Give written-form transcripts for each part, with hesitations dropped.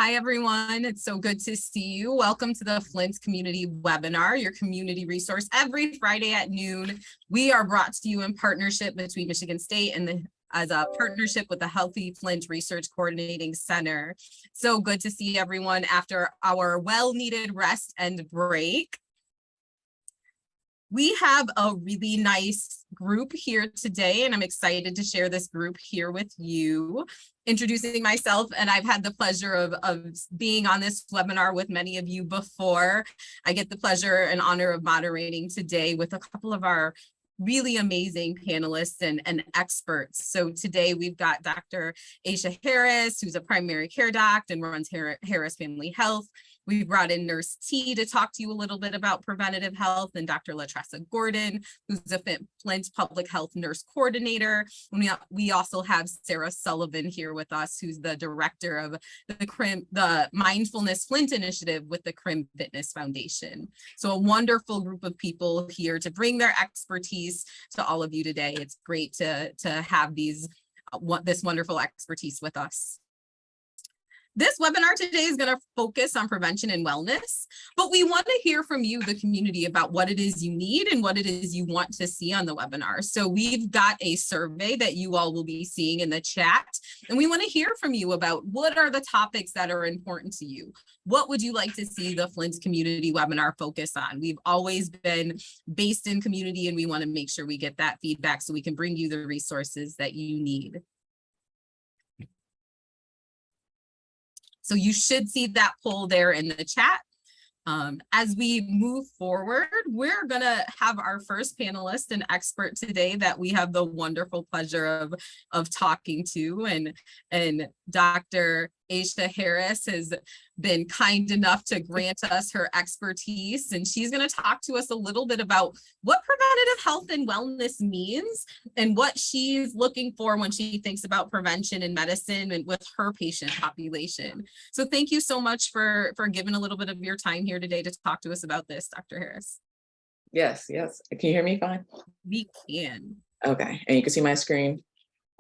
Hi, everyone. It's so good to see you. Welcome to the Flint Community Webinar, your community resource every Friday at noon. We are brought to you in partnership between Michigan State and as a partnership with the Healthy Flint Research Coordinating Center. So good to see everyone after our well-needed rest and break. We have a really nice group here today, and I'm excited to share this group here with you. Introducing myself, and I've had the pleasure of being on this webinar with many of you before. I get the pleasure and honor of moderating today with a couple of our really amazing panelists and experts. So today we've got Dr. Aisha Harris, who's a primary care doc and runs Harris Family Health. We brought in Nurse T to talk to you a little bit about preventative health, and Dr. LaTressa Gordon, who's a Flint Public Health Nurse Coordinator. We also have Sarah Sullivan here with us, who's the director of the Mindfulness Flint Initiative with the Crim Fitness Foundation. So a wonderful group of people here to bring their expertise to all of you today. It's great to have this wonderful expertise with us. This webinar today is going to focus on prevention and wellness, but we want to hear from you, the community, about what it is you need and what it is you want to see on the webinar. So we've got a survey that you all will be seeing in the chat, and we want to hear from you about what are the topics that are important to you. What would you like to see the Flint community webinar focus on? We've always been based in community, and we want to make sure we get that feedback so we can bring you the resources that you need. So you should see that poll there in the chat. As we move forward, we're going to have our first panelist and expert today that we have the wonderful pleasure of talking to. And Dr. Aisha Harris has been kind enough to grant us her expertise, and she's going to talk to us a little bit about what preventative health and wellness means and what she's looking for when she thinks about prevention in medicine and with her patient population. So thank you so much for giving a little bit of your time here today to talk to us about this, Dr. Harris. Yes. Can you hear me fine? We can. Okay, and you can see my screen?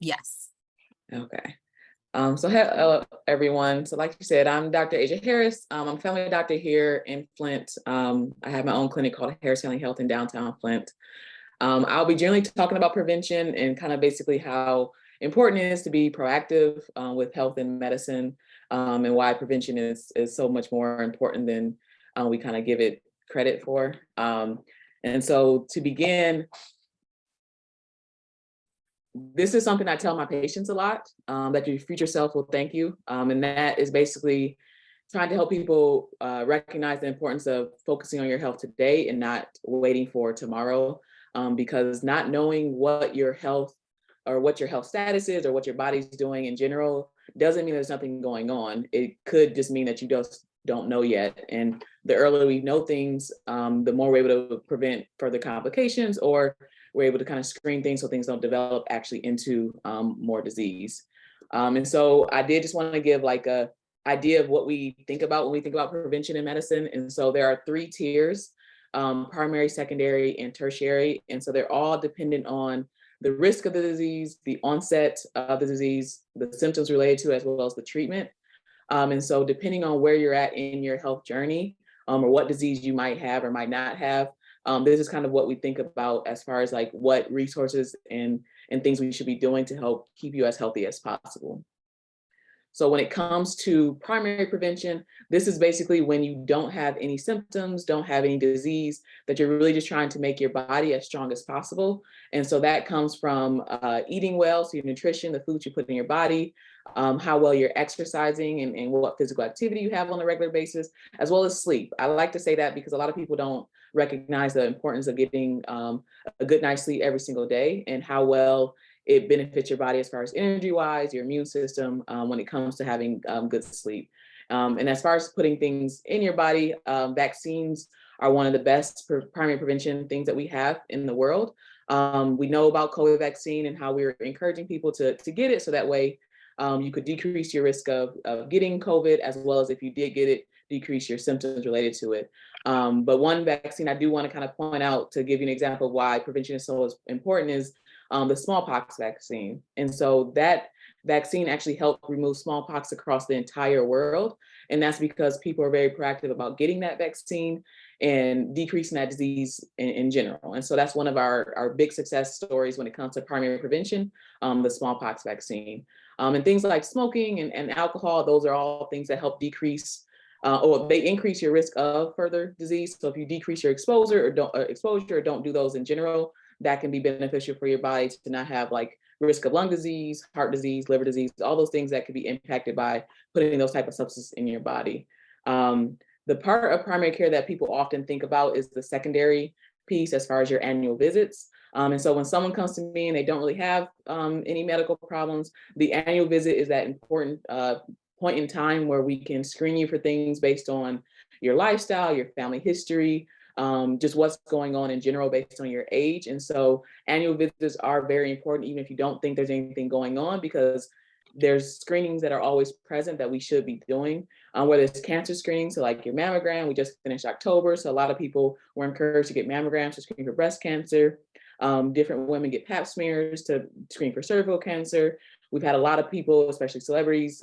Yes. Okay. So hello, everyone. So like you said, I'm Dr. Aisha Harris. I'm a family doctor here in Flint. I have my own clinic called Harris Family Health in downtown Flint. I'll be generally talking about prevention and kind of basically how important it is to be proactive with health and medicine, and why prevention is so much more important than we kind of give it credit for. And so to begin, this is something I tell my patients a lot, that your future self will thank you. And that is basically trying to help people recognize the importance of focusing on your health today and not waiting for tomorrow, because not knowing what your health status is or what your body's doing in general doesn't mean there's nothing going on. It could just mean that you just don't know yet. And the earlier we know things, the more we're able to prevent further complications, or we're able to kind of screen things so things don't develop actually into more disease. And so I did just want to give like a idea of what we think about when we think about prevention in medicine. And so there are 3 tiers, primary, secondary, and tertiary. And so they're all dependent on the risk of the disease, the onset of the disease, the symptoms related to, as well as the treatment. And so depending on where you're at in your health journey, or what disease you might have or might not have, this is kind of what we think about as far as like what resources and things we should be doing to help keep you as healthy as possible. So when it comes to primary prevention, this is basically when you don't have any symptoms, don't have any disease, that you're really just trying to make your body as strong as possible. And so that comes from eating well, so your nutrition, the foods you put in your body, how well you're exercising, and what physical activity you have on a regular basis, as well as sleep. I like to say that because a lot of people don't recognize the importance of getting a good night's sleep every single day, and how well it benefits your body as far as energy-wise, your immune system, when it comes to having good sleep. And as far as putting things in your body, vaccines are one of the best primary prevention things that we have in the world. We know about COVID vaccine and how we're encouraging people to get it, so that way you could decrease your risk of getting COVID, as well as if you did get it, decrease your symptoms related to it. But one vaccine I do want to kind of point out to give you an example of why prevention is so important is the smallpox vaccine. And so that vaccine actually helped remove smallpox across the entire world. And that's because people are very proactive about getting that vaccine and decreasing that disease in general. And so that's one of our big success stories when it comes to primary prevention, the smallpox vaccine. And things like smoking and alcohol, those are all things that help decrease or they increase your risk of further disease. So if you decrease your exposure or don't do those in general, that can be beneficial for your body to not have like risk of lung disease, heart disease, liver disease, all those things that could be impacted by putting those type of substances in your body. The part of primary care that people often think about is the secondary piece as far as your annual visits. And so when someone comes to me and they don't really have any medical problems, the annual visit is that important point in time where we can screen you for things based on your lifestyle, your family history, just what's going on in general based on your age. And so annual visits are very important, even if you don't think there's anything going on, because there's screenings that are always present that we should be doing, whether it's cancer screening, so like your mammogram, we just finished October, so a lot of people were encouraged to get mammograms to screen for breast cancer. Different women get pap smears to screen for cervical cancer. We've had a lot of people, especially celebrities,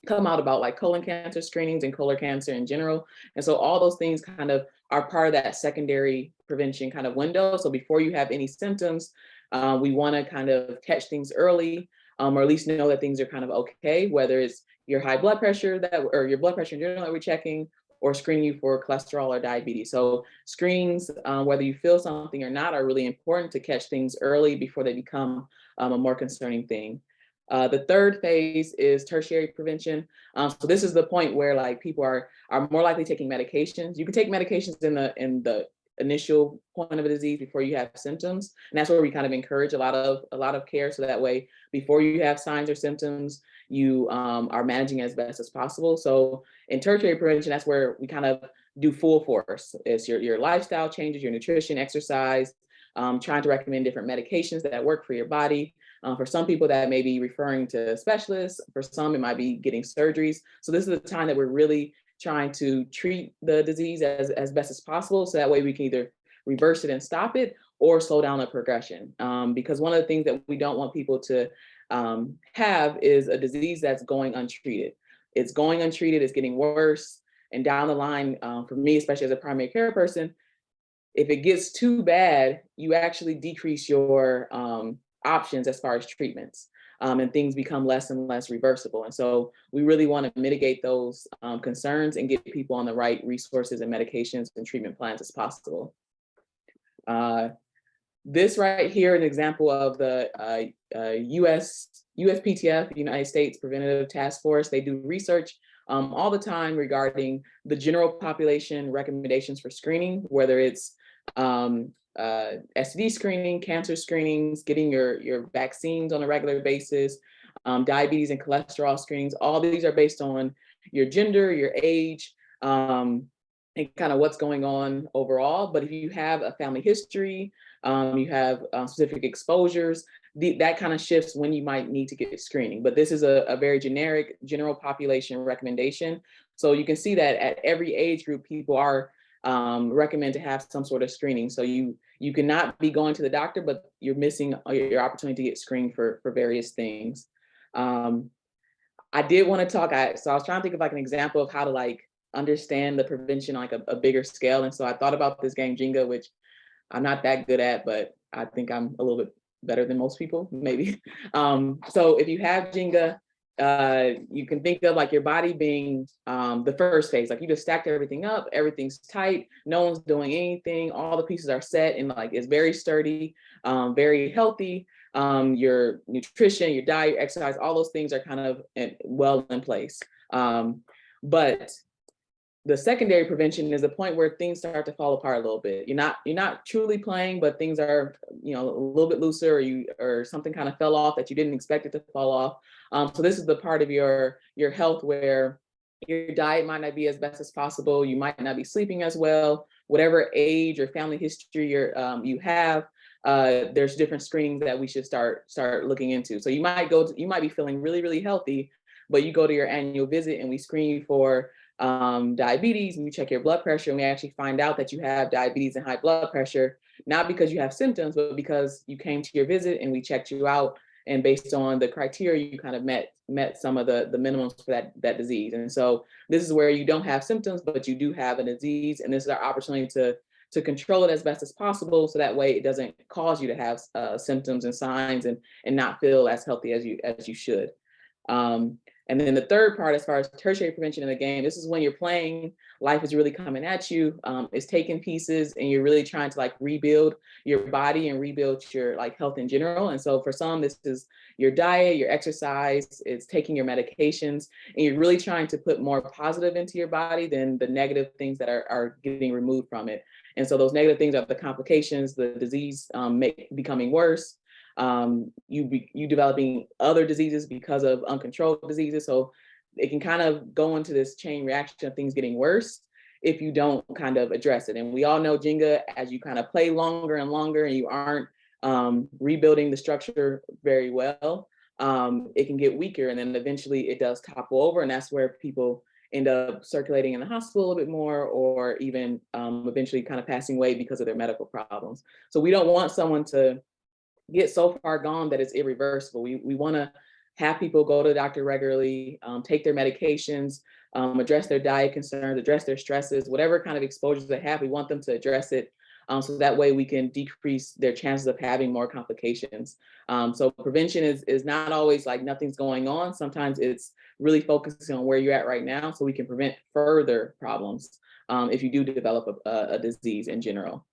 come out about like colon cancer screenings and colon cancer in general. And so all those things kind of are part of that secondary prevention kind of window. So before you have any symptoms, we want to kind of catch things early, or at least know that things are kind of okay, whether it's your high blood pressure or your blood pressure in general that we're checking, or screening you for cholesterol or diabetes. So screenings, whether you feel something or not, are really important to catch things early before they become a more concerning thing. The third phase is tertiary prevention. So this is the point where like people are more likely taking medications. You can take medications in the initial point of a disease before you have symptoms, and that's where we kind of encourage a lot of care. So that way, before you have signs or symptoms, you are managing as best as possible. So in tertiary prevention, that's where we kind of do full force. It's your lifestyle changes, your nutrition, exercise, trying to recommend different medications that work for your body. For some people, that may be referring to specialists. For some, it might be getting surgeries. So this is the time that we're really trying to treat the disease as best as possible. So that way we can either reverse it and stop it, or slow down the progression. Because one of the things that we don't want people to have is a disease that's going untreated. It's going untreated, it's getting worse. And down the line, for me, especially as a primary care person, if it gets too bad, you actually decrease your options as far as treatments, and things become less and less reversible. And so we really want to mitigate those concerns and get people on the right resources and medications and treatment plans as possible. This right here is an example of the USPTF, United States Preventative Task Force. They do research all the time regarding the general population recommendations for screening, whether it's STD screening, cancer screenings, getting your vaccines on a regular basis, diabetes and cholesterol screenings. All these are based on your gender, your age, and kind of what's going on overall. But if you have a family history, you have specific exposures, that kind of shifts when you might need to get screening. But this is a very generic, general population recommendation. So you can see that at every age group, people are recommend to have some sort of screening. So you cannot be going to the doctor, but you're missing your opportunity to get screened for various things. I did want to talk, so I was trying to think of like an example of how to like understand the prevention on like a bigger scale. And so I thought about this game Jenga, which I'm not that good at, but I think I'm a little bit better than most people, maybe. So if you have Jenga, you can think of like your body being the first phase. Like you just stacked everything up, everything's tight, no one's doing anything, all the pieces are set, and like it's very sturdy, very healthy. Your nutrition, your diet, your exercise, all those things are kind of well in place. But the secondary prevention is the point where things start to fall apart a little bit. You're not truly playing, but things are, a little bit looser, or something kind of fell off that you didn't expect it to fall off. So this is the part of your health where your diet might not be as best as possible. You might not be sleeping as well. Whatever age or family history you have, there's different screenings that we should start looking into. So you might be feeling really, really healthy, but you go to your annual visit and we screen you for diabetes, and we check your blood pressure, and we actually find out that you have diabetes and high blood pressure, not because you have symptoms, but because you came to your visit and we checked you out and based on the criteria, you kind of met some of the minimums for that disease. And so this is where you don't have symptoms, but you do have a disease, and this is our opportunity to control it as best as possible, so that way it doesn't cause you to have symptoms and signs and not feel as healthy as you should. And then the third part, as far as tertiary prevention in the game, this is when you're playing, life is really coming at you, it's taking pieces, and you're really trying to like rebuild your body and rebuild your like health in general. And so for some, this is your diet, your exercise, it's taking your medications, and you're really trying to put more positive into your body than the negative things that are getting removed from it. And so those negative things are the complications, the disease becoming worse, you developing other diseases because of uncontrolled diseases. So it can kind of go into this chain reaction of things getting worse if you don't kind of address it. And we all know Jenga, as you kind of play longer and longer and you aren't rebuilding the structure very well, it can get weaker, and then eventually it does topple over, and that's where people end up circulating in the hospital a little bit more, or even eventually kind of passing away because of their medical problems. So we don't want someone to get so far gone that it's irreversible. We want to have people go to the doctor regularly, take their medications, address their diet concerns, address their stresses, whatever kind of exposures they have, we want them to address it, so that way we can decrease their chances of having more complications. So prevention is not always like nothing's going on. Sometimes it's really focusing on where you're at right now, so we can prevent further problems if you do develop a disease in general.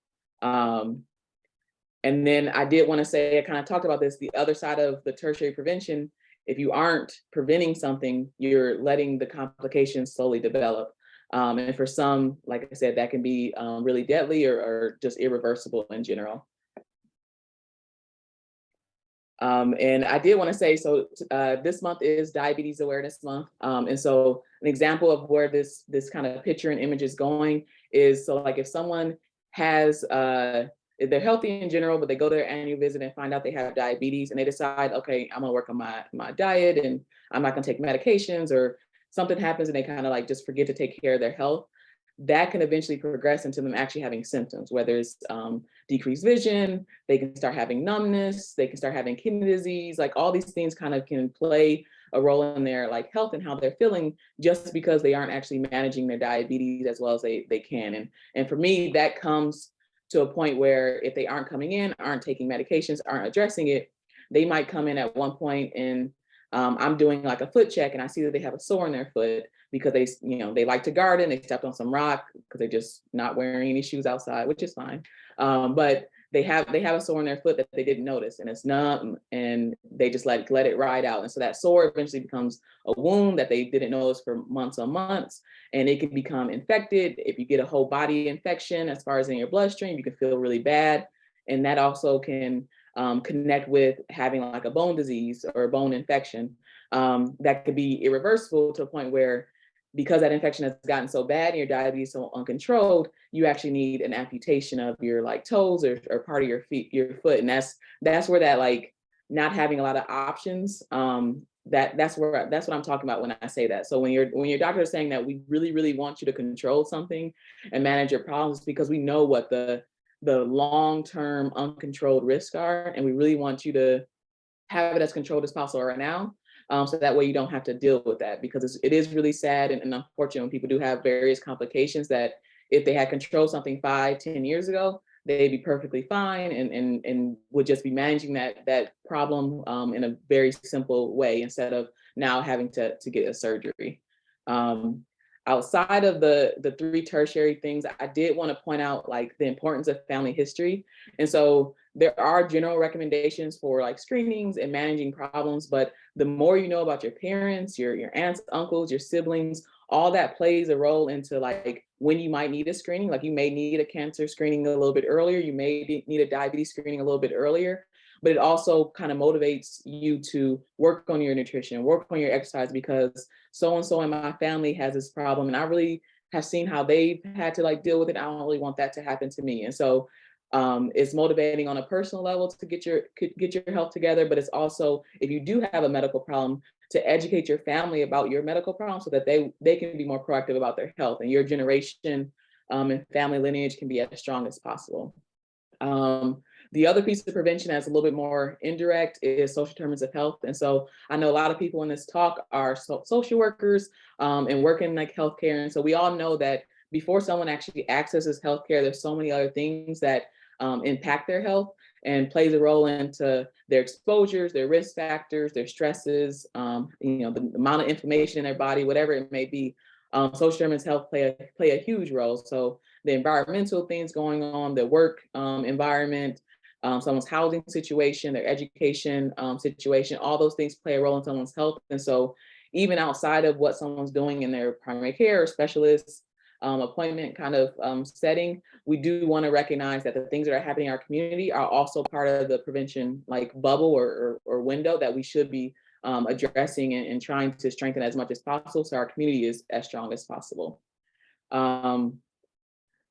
And then I did want to say, I kind of talked about this, the other side of the tertiary prevention, if you aren't preventing something, you're letting the complications slowly develop. And for some, like I said, that can be really deadly or just irreversible in general. And I did want to say, so this month is Diabetes Awareness Month. And so an example of where this kind of picture and image is going is, so like if someone has, if they're healthy in general, but they go to their annual visit and find out they have diabetes, and they decide, okay, I'm gonna work on my diet and I'm not gonna take medications, or something happens and they kind of like just forget to take care of their health, that can eventually progress into them actually having symptoms, whether it's decreased vision, they can start having numbness, they can start having kidney disease, like all these things kind of can play a role in their like health and how they're feeling, just because they aren't actually managing their diabetes as well as they can. And for me, that comes to a point where if they aren't coming in, aren't taking medications, aren't addressing it, they might come in at one point and I'm doing like a foot check and I see that they have a sore in their foot because they like to garden, they stepped on some rock because they're just not wearing any shoes outside, which is fine. But they have a sore in their foot that they didn't notice, and it's numb, and they just let it ride out. And so that sore eventually becomes a wound that they didn't notice for months on months, and it can become infected. If you get a whole body infection, as far as in your bloodstream, you can feel really bad. And that also can connect with having like a bone disease or a bone infection that could be irreversible to a point where, because that infection has gotten so bad and your diabetes so uncontrolled, you actually need an amputation of your like toes or part of your foot. And that's where that like not having a lot of options, that's what I'm talking about when I say that. So when your doctor is saying that we really, really want you to control something and manage your problems, because we know what the long-term uncontrolled risks are, and we really want you to have it as controlled as possible right now. So that way you don't have to deal with that, because it is really sad and unfortunate when people do have various complications that if they had controlled something 5-10 years ago, they'd be perfectly fine and would just be managing that problem in a very simple way, instead of now having to get a surgery. Outside of the three tertiary things, I did want to point out like the importance of family history. And so there are general recommendations for like screenings and managing problems, but the more you know about your parents, your aunts, uncles, your siblings, all that plays a role into like when you might need a screening. Like you may need a cancer screening a little bit earlier, you may need a diabetes screening a little bit earlier, but it also kind of motivates you to work on your nutrition, work on your exercise, because so-and-so in my family has this problem and I really have seen how they've had to like deal with it. I don't really want that to happen to me. And so it's motivating on a personal level to get your health together, but it's also, if you do have a medical problem, to educate your family about your medical problem so that they can be more proactive about their health, and your generation and family lineage can be as strong as possible. The other piece of prevention that's a little bit more indirect is social determinants of health. And so I know a lot of people in this talk are social workers and work in like healthcare. And so we all know that before someone actually accesses healthcare, there's so many other things that impact their health and plays a role into their exposures, their risk factors, their stresses, the amount of inflammation in their body, whatever it may be. Social determinants of health play a huge role. So the environmental things going on, the work environment, someone's housing situation, their education situation, all those things play a role in someone's health. And so even outside of what someone's doing in their primary care or specialist appointment kind of setting, we do want to recognize that the things that are happening in our community are also part of the prevention like bubble or window that we should be addressing and trying to strengthen as much as possible so our community is as strong as possible.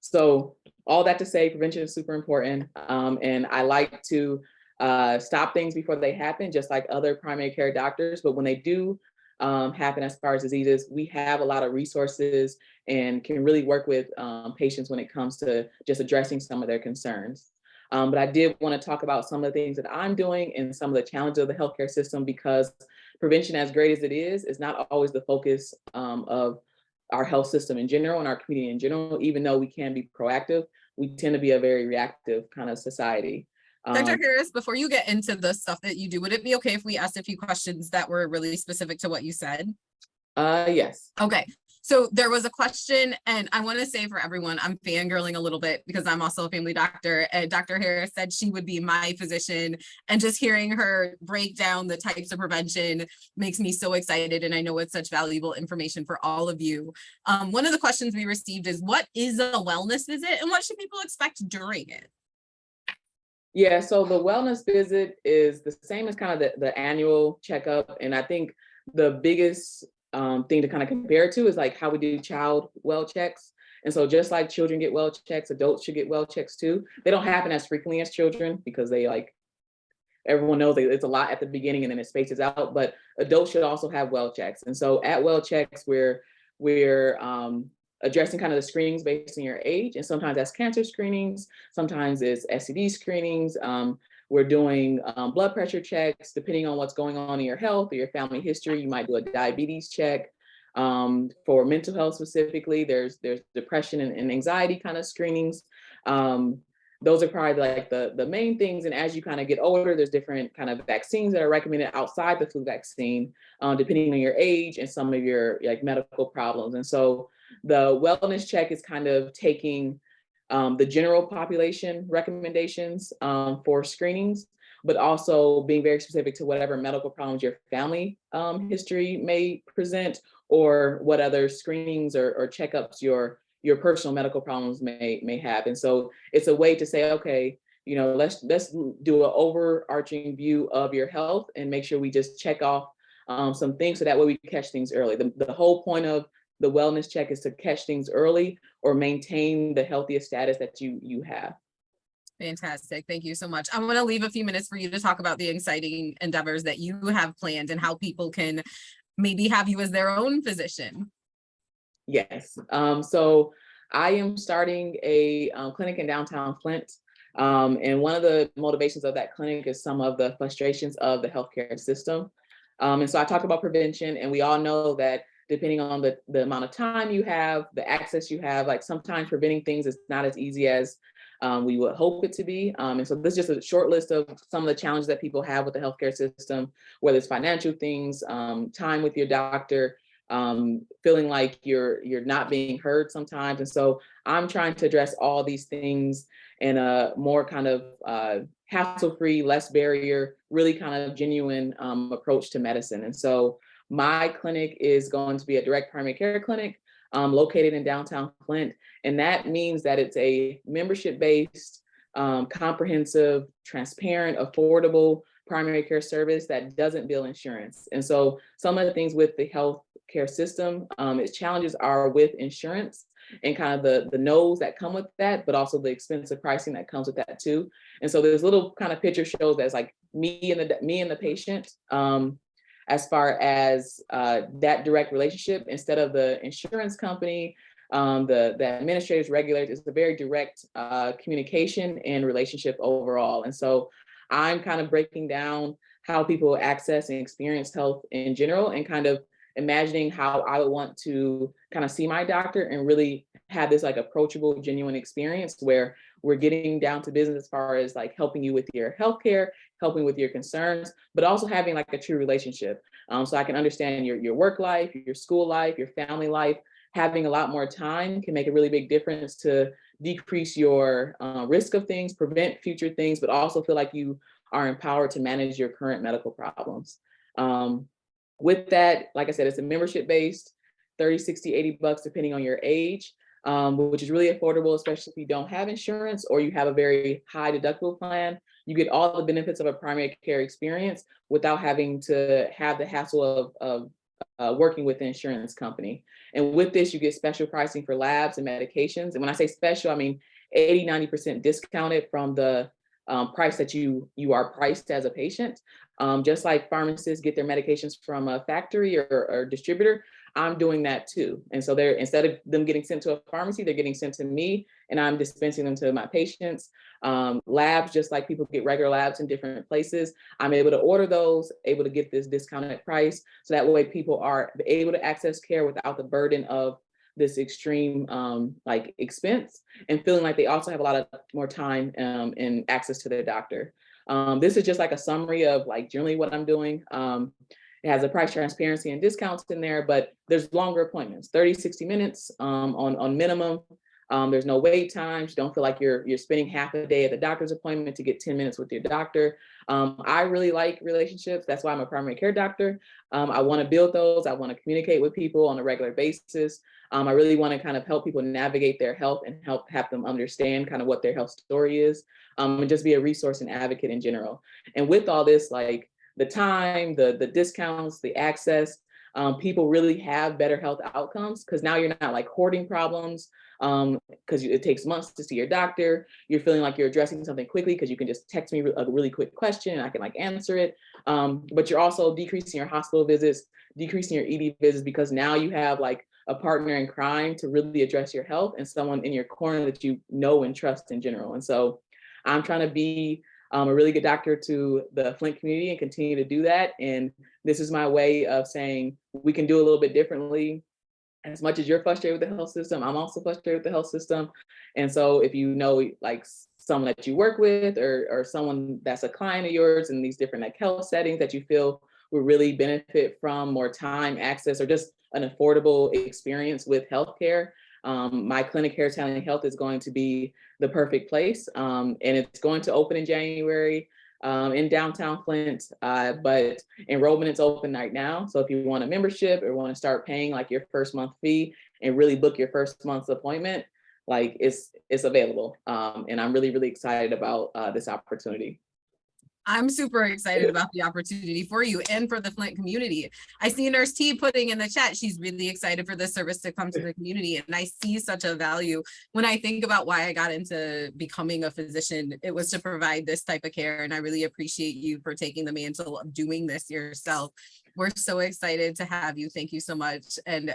So all that to say, prevention is super important. And I like to stop things before they happen, just like other primary care doctors. But when they do happen as far as diseases, we have a lot of resources and can really work with patients when it comes to just addressing some of their concerns. But I did want to talk about some of the things that I'm doing and some of the challenges of the healthcare system, because prevention, as great as it is not always the focus of our health system in general and our community in general. Even though we can be proactive, we tend to be a very reactive kind of society. Dr. Harris, before you get into the stuff that you do, would it be okay if we asked a few questions that were really specific to what you said? Yes. Okay. So there was a question, and I want to say for everyone, I'm fangirling a little bit because I'm also a family doctor, and Dr. Harris said she would be my physician, and just hearing her break down the types of prevention makes me so excited, and I know it's such valuable information for all of you. One of the questions we received is, what is a wellness visit, and what should people expect during it? Yeah, so the wellness visit is the same as kind of the annual checkup. And I think the biggest thing to kind of compare it to is like how we do child well checks. And so just like children get well checks, adults should get well checks too. They don't happen as frequently as children because they everyone knows it's a lot at the beginning and then it spaces out, but adults should also have well checks. And so at well checks, we're addressing kind of the screenings based on your age. And sometimes that's cancer screenings, sometimes it's STD screenings. We're doing blood pressure checks, depending on what's going on in your health or your family history. You might do a diabetes check. For mental health specifically, there's depression and anxiety kind of screenings. Those are probably like the main things. And as you kind of get older, there's different kind of vaccines that are recommended outside the flu vaccine, depending on your age and some of your like medical problems. And so the wellness check is kind of taking the general population recommendations for screenings, but also being very specific to whatever medical problems your family history may present, or what other screenings or checkups your personal medical problems may have. And so it's a way to say, okay, let's do an overarching view of your health and make sure we just check off some things so that way we catch things early. The whole point of the wellness check is to catch things early or maintain the healthiest status that you have. Fantastic. Thank you so much. I want to leave a few minutes for you to talk about the exciting endeavors that you have planned and how people can maybe have you as their own physician. Yes. So I am starting a clinic in downtown Flint. And one of the motivations of that clinic is some of the frustrations of the healthcare system. And so I talked about prevention, and we all know that depending on the amount of time you have, the access you have, like sometimes preventing things is not as easy as we would hope it to be. And so this is just a short list of some of the challenges that people have with the healthcare system, whether it's financial things, time with your doctor, feeling like you're not being heard sometimes. And so I'm trying to address all these things in a more kind of hassle-free, less barrier, really kind of genuine approach to medicine. And so my clinic is going to be a direct primary care clinic located in downtown Flint. And that means that it's a membership-based, comprehensive, transparent, affordable primary care service that doesn't bill insurance. And so some of the things with the healthcare system, its challenges are with insurance and kind of the no's that come with that, but also the expensive pricing that comes with that too. And so there's little kind of picture shows that's like me and the patient. As far as that direct relationship, instead of the insurance company the administrators, regulators. It's a very direct communication and relationship overall. And so I'm kind of breaking down how people access and experience health in general, and kind of imagining how I would want to kind of see my doctor and really have this like approachable, genuine experience where we're getting down to business as far as like helping you with your healthcare, helping with your concerns, but also having like a true relationship. So I can understand your work life, your school life, your family life. Having a lot more time can make a really big difference to decrease your risk of things, prevent future things, but also feel like you are empowered to manage your current medical problems. With that, like I said, it's a membership based, 30, 60, 80 bucks, depending on your age, which is really affordable, especially if you don't have insurance or you have a very high deductible plan. You get all the benefits of a primary care experience without having to have the hassle of working with the insurance company. And with this, you get special pricing for labs and medications. And when I say special, I mean 80, 90% discounted from the price that you are priced as a patient. Just like pharmacists get their medications from a factory or distributor, I'm doing that too. And so they're, instead of them getting sent to a pharmacy, they're getting sent to me, and I'm dispensing them to my patients. Labs, just like people get regular labs in different places, I'm able to order those, able to get this discounted price. So that way people are able to access care without the burden of this extreme like expense, and feeling like they also have a lot of more time and access to their doctor. This is just like a summary of like generally what I'm doing. It has a price transparency and discounts in there, but there's longer appointments, 30, 60 minutes on minimum. There's no wait times. You don't feel like you're spending half a day at the doctor's appointment to get 10 minutes with your doctor. I really like relationships. That's why I'm a primary care doctor. I want to build those. I want to communicate with people on a regular basis. I really want to kind of help people navigate their health and help have them understand kind of what their health story is, and just be a resource and advocate in general. And with all this, like the time, the discounts, the access, people really have better health outcomes, because now you're not like hoarding problems, because it takes months to see your doctor. You're feeling like you're addressing something quickly because you can just text me a really quick question and I can like answer it. But you're also decreasing your hospital visits, decreasing your ED visits, because now you have like a partner in crime to really address your health, and someone in your corner that you know and trust in general. And so I'm trying to be a really good doctor to the Flint community and continue to do that. And this is my way of saying we can do a little bit differently. As much as you're frustrated with the health system, I'm also frustrated with the health system. And so if you know like someone that you work with, or someone that's a client of yours in these different like health settings that you feel will really benefit from more time, access, or just an affordable experience with healthcare, my clinic Hair Talent Health is going to be the perfect place. And it's going to open in January in downtown Flint, but enrollment is open right now. So if you want a membership or want to start paying like your first month fee and really book your first month's appointment, like it's available. And I'm really, really excited about this opportunity. I'm super excited about the opportunity for you and for the Flint community. I see Nurse T putting in the chat, she's really excited for this service to come to the community. And I see such a value. When I think about why I got into becoming a physician, it was to provide this type of care. And I really appreciate you for taking the mantle of doing this yourself. We're so excited to have you. Thank you so much. And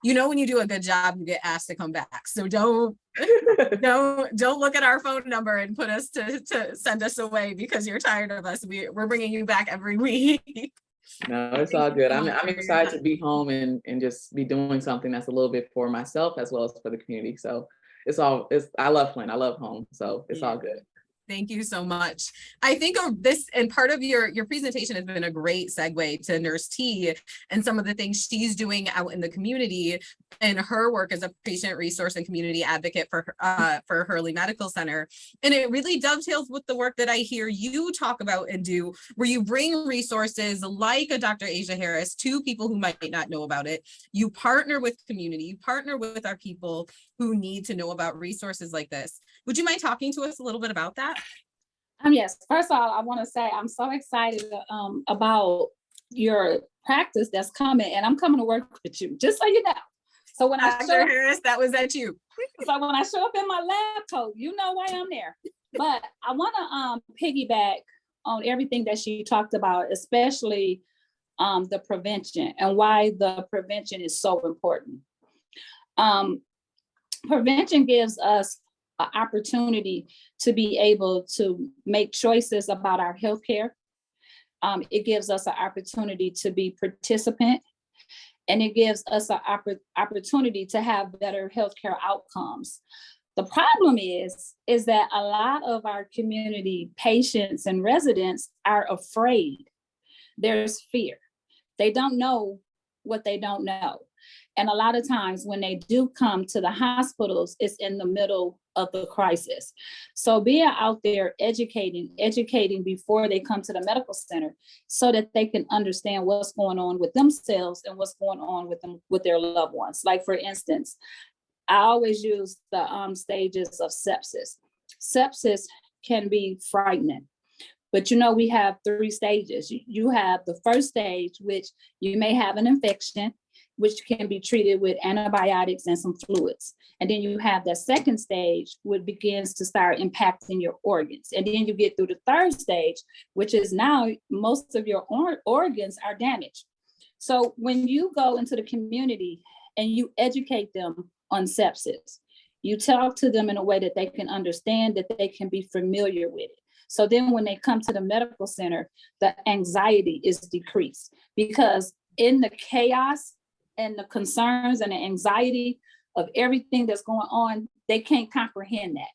you know, when you do a good job, you get asked to come back. So don't look at our phone number and put us to send us away because you're tired of us. We're bringing you back every week. No, it's all good. I'm excited to be home and just be doing something that's a little bit for myself as well as for the community. So I love Flint. I love home. So it's all good. Thank you so much. I think of this, and part of your presentation has been a great segue to Nurse T and some of the things she's doing out in the community and her work as a patient resource and community advocate for Hurley Medical Center. And it really dovetails with the work that I hear you talk about and do, where you bring resources like a Dr. Asia Harris to people who might not know about it. You partner with community, you partner with our people who need to know about resources like this. Would you mind talking to us a little bit about that? Yes. First of all, I want to say I'm so excited about your practice that's coming, and I'm coming to work with you, just so you know. So when Dr. Harris, that was at you. So when I show up in my lab coat, you know why I'm there. But I want to piggyback on everything that she talked about, especially the prevention and why the prevention is so important. Prevention gives us an opportunity to be able to make choices about our healthcare. It gives us an opportunity to be participant, and it gives us an opportunity to have better healthcare outcomes. The problem is that a lot of our community patients and residents are afraid. There's fear. They don't know what they don't know. And a lot of times when they do come to the hospitals, it's in the middle of the crisis. So being out there educating before they come to the medical center so that they can understand what's going on with themselves and what's going on with them, with their loved ones. Like for instance, I always use the stages of sepsis. Sepsis can be frightening. But we have 3 stages. You have the first stage, which you may have an infection, which can be treated with antibiotics and some fluids. And then you have that second stage, which begins to start impacting your organs. And then you get through the third stage, which is now most of your organs are damaged. So when you go into the community and you educate them on sepsis, you talk to them in a way that they can understand, that they can be familiar with it. So then when they come to the medical center, the anxiety is decreased, because in the chaos and the concerns and the anxiety of everything that's going on, they can't comprehend that.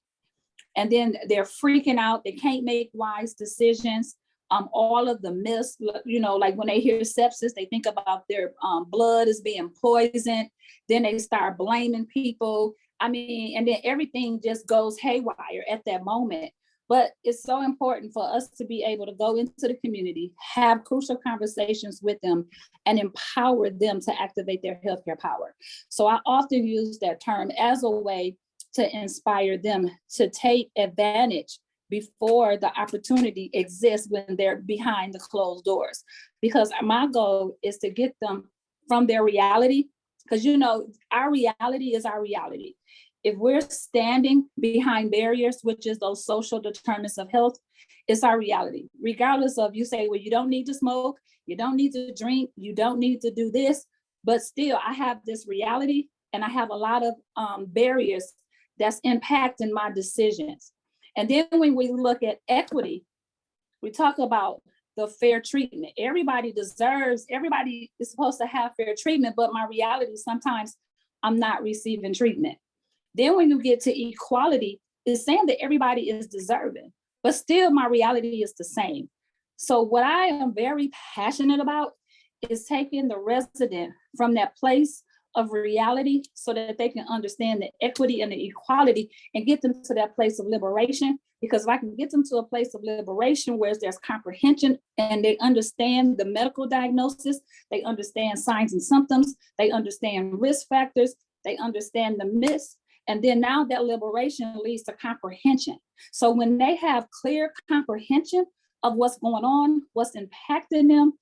And then they're freaking out. They can't make wise decisions. All of the myths, like when they hear sepsis, they think about their blood is being poisoned. Then they start blaming people. And then everything just goes haywire at that moment. But it's so important for us to be able to go into the community, have crucial conversations with them, and empower them to activate their healthcare power. So I often use that term as a way to inspire them to take advantage before the opportunity exists when they're behind the closed doors. Because my goal is to get them from their reality, because our reality is our reality. If we're standing behind barriers, which is those social determinants of health, it's our reality. Regardless of, you say, well, you don't need to smoke, you don't need to drink, you don't need to do this, but still I have this reality and I have a lot of barriers that's impacting my decisions. And then when we look at equity, we talk about the fair treatment. Everybody is supposed to have fair treatment, but my reality, sometimes I'm not receiving treatment. Then when you get to equality, it's saying that everybody is deserving, but still my reality is the same. So what I am very passionate about is taking the resident from that place of reality so that they can understand the equity and the equality and get them to that place of liberation. Because if I can get them to a place of liberation where there's comprehension and they understand the medical diagnosis, they understand signs and symptoms, they understand risk factors, they understand the myths. And then now that liberation leads to comprehension. So when they have clear comprehension of what's going on, what's impacting them,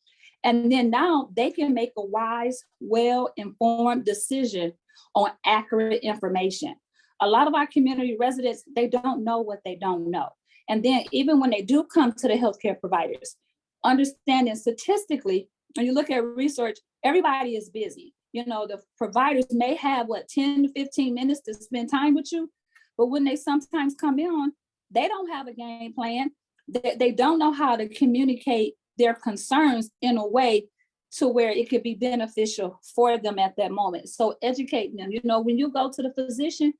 and then now they can make a wise, well-informed decision on accurate information. A lot of our community residents, they don't know what they don't know. And then even when they do come to the healthcare providers, understanding statistically, when you look at research, everybody is busy. The providers may have 10 to 15 minutes to spend time with you, but when they sometimes come in, they don't have a game plan. They don't know how to communicate their concerns in a way to where it could be beneficial for them at that moment. So educating them, when you go to the physician,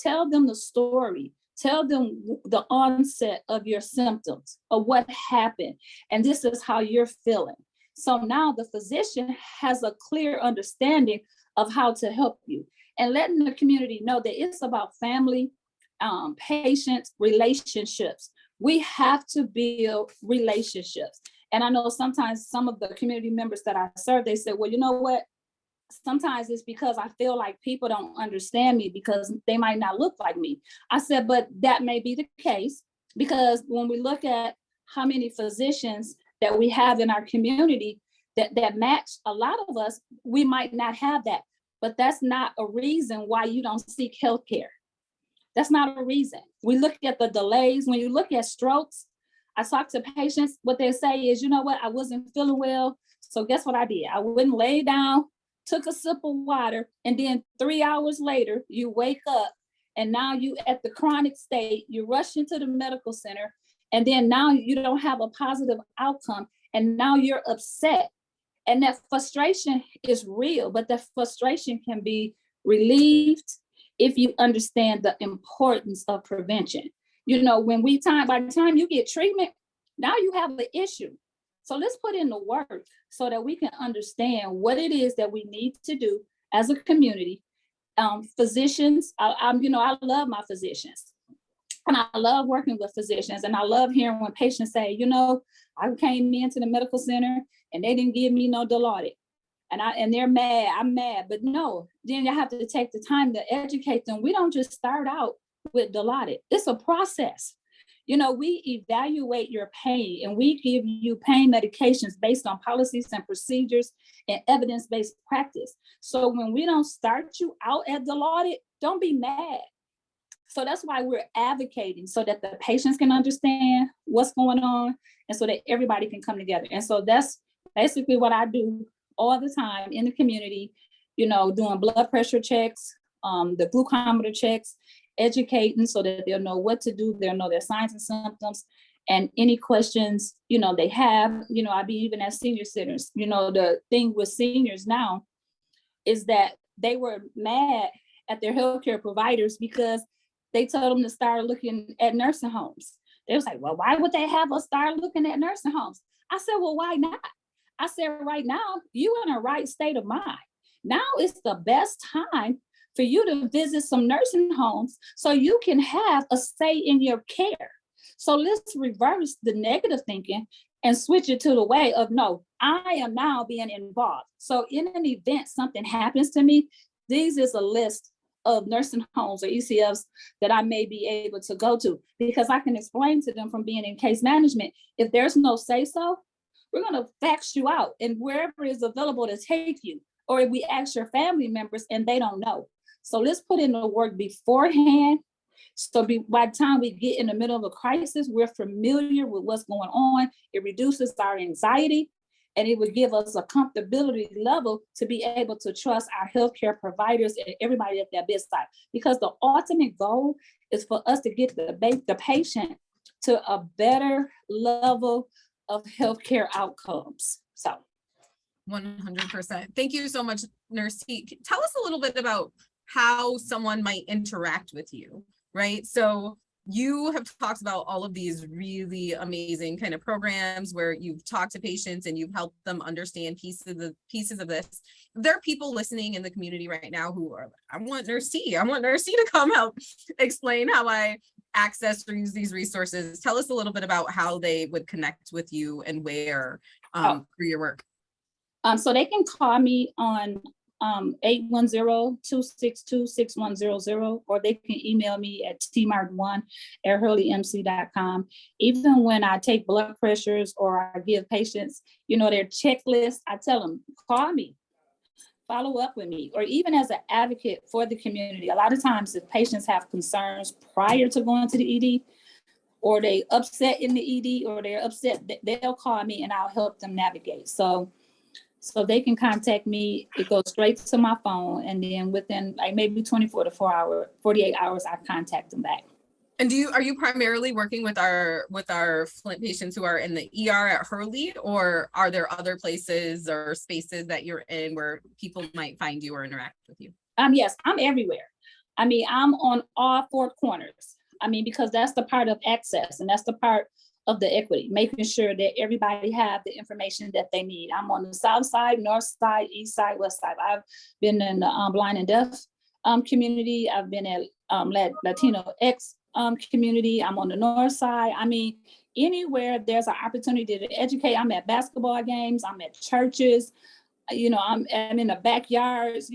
tell them the story, tell them the onset of your symptoms, of what happened, and this is how you're feeling. So now the physician has a clear understanding of how to help you, and letting the community know that it's about family, patients, relationships. We have to build relationships. And I know sometimes some of the community members that I serve, they say, well, you know what? Sometimes it's because I feel like people don't understand me because they might not look like me. I said, but that may be the case, because when we look at how many physicians that we have in our community that match a lot of us, we might not have that, but that's not a reason why you don't seek healthcare. That's not a reason. We look at the delays. When you look at strokes, I talk to patients, what they say is, you know what, I wasn't feeling well. So guess what I did? I wouldn't lay down took a sip of water, and then 3 hours later, you wake up and now you at the chronic state, you rush into the medical center, and then now you don't have a positive outcome, and now you're upset. And that frustration is real, but that frustration can be relieved if you understand the importance of prevention. You know, by the time you get treatment, now you have an issue. So let's put in the work so that we can understand what it is that we need to do as a community. Physicians, I love my physicians, and I love working with physicians, and I love hearing when patients say, I came into the medical center and they didn't give me no Dilaudid, and they're mad. I'm mad, but no. Then you have to take the time to educate them. We don't just start out with Dilaudid. It's a process. We evaluate your pain and we give you pain medications based on policies and procedures and evidence-based practice. So when we don't start you out at Dilaudid, don't be mad. So that's why we're advocating, so that the patients can understand what's going on and so that everybody can come together. And so that's basically what I do all the time in the community, doing blood pressure checks, the glucometer checks, educating so that they'll know what to do. They'll know their signs and symptoms, and any questions, they have. I be even at senior centers. The thing with seniors now is that they were mad at their healthcare providers because they told them to start looking at nursing homes. They was like, well, why would they have us start looking at nursing homes? I said, well, why not? I said, right now, you in a right state of mind. Now is the best time for you to visit some nursing homes so you can have a say in your care. So let's reverse the negative thinking and switch it to the way of, no, I am now being involved. So in an event, something happens to me, this is a list of nursing homes or ECFs that I may be able to go to, because I can explain to them from being in case management, if there's no say so, we're going to fax you out and wherever is available to take you. Or if we ask your family members and they don't know. So let's put in the work beforehand. So by the time we get in the middle of a crisis, we're familiar with what's going on. It reduces our anxiety, and it would give us a comfortability level to be able to trust our healthcare providers and everybody at their bedside. Because the ultimate goal is for us to get the patient to a better level of healthcare outcomes. So 100%. Thank you so much, Nurse T. Tell us a little bit about how someone might interact with you, right? So you have talked about all of these really amazing kind of programs where you've talked to patients and you've helped them understand pieces of this. There are people listening in the community right now who are, I want Nurse T to come help explain how I access or use these resources. Tell us a little bit about how they would connect with you and where for your work. So they can call me on 810-262-6100, or they can email me at tmartin1@hurleymc.com. Even when I take blood pressures or I give patients, their checklist, I tell them, call me, follow up with me, or even as an advocate for the community. A lot of times if patients have concerns prior to going to the ED, or they upset in the ED, or they're upset, they'll call me and I'll help them navigate. So they can contact me. It goes straight to my phone, and then within like maybe 24 to 48 hours, I contact them back. And are you primarily working with our Flint patients who are in the ER at Hurley, or are there other places or spaces that you're in where people might find you or interact with you? Yes, I'm everywhere. I'm on all four corners. Because that's the part of access, and that's the part of the equity, making sure that everybody have the information that they need. I'm on the south side, north side, east side, west side. I've been in the blind and deaf community. I've been at Latino X community. I'm on the north side. Anywhere there's an opportunity to educate. I'm at basketball games. I'm at churches. I'm in the backyards,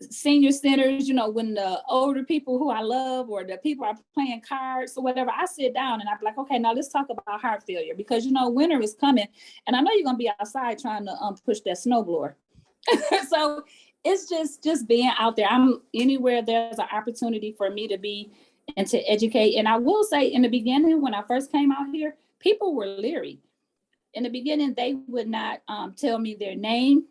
senior centers, when the older people who I love or the people are playing cards or whatever, I sit down and I'm like, okay, now let's talk about heart failure, because winter is coming and I know you're gonna be outside trying to push that snowblower. So it's just being out there. I'm anywhere there's an opportunity for me to be and to educate. And I will say, in the beginning, when I first came out here, people were leery. In the beginning, they would not tell me their name.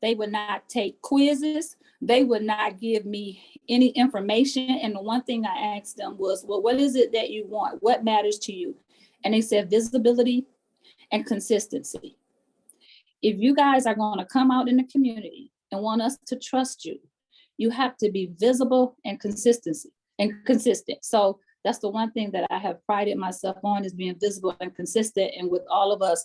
They would not take quizzes. They would not give me any information. And the one thing I asked them was, well, what is it that you want? What matters to you? And they said visibility and consistency. If you guys are going to come out in the community and want us to trust you, you have to be visible and consistent. So that's the one thing that I have prided myself on, is being visible and consistent, and with all of us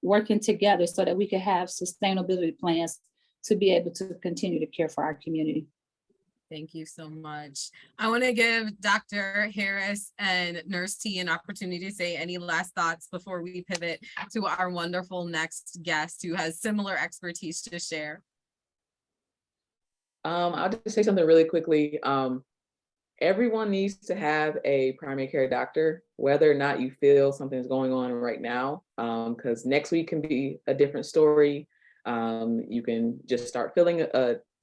working together so that we can have sustainability plans to be able to continue to care for our community. Thank you so much. I want to give Dr. Harris and Nurse T an opportunity to say any last thoughts before we pivot to our wonderful next guest who has similar expertise to share. I'll just say something really quickly. Everyone needs to have a primary care doctor, whether or not you feel something's going on right now, because next week can be a different story. You can just start feeling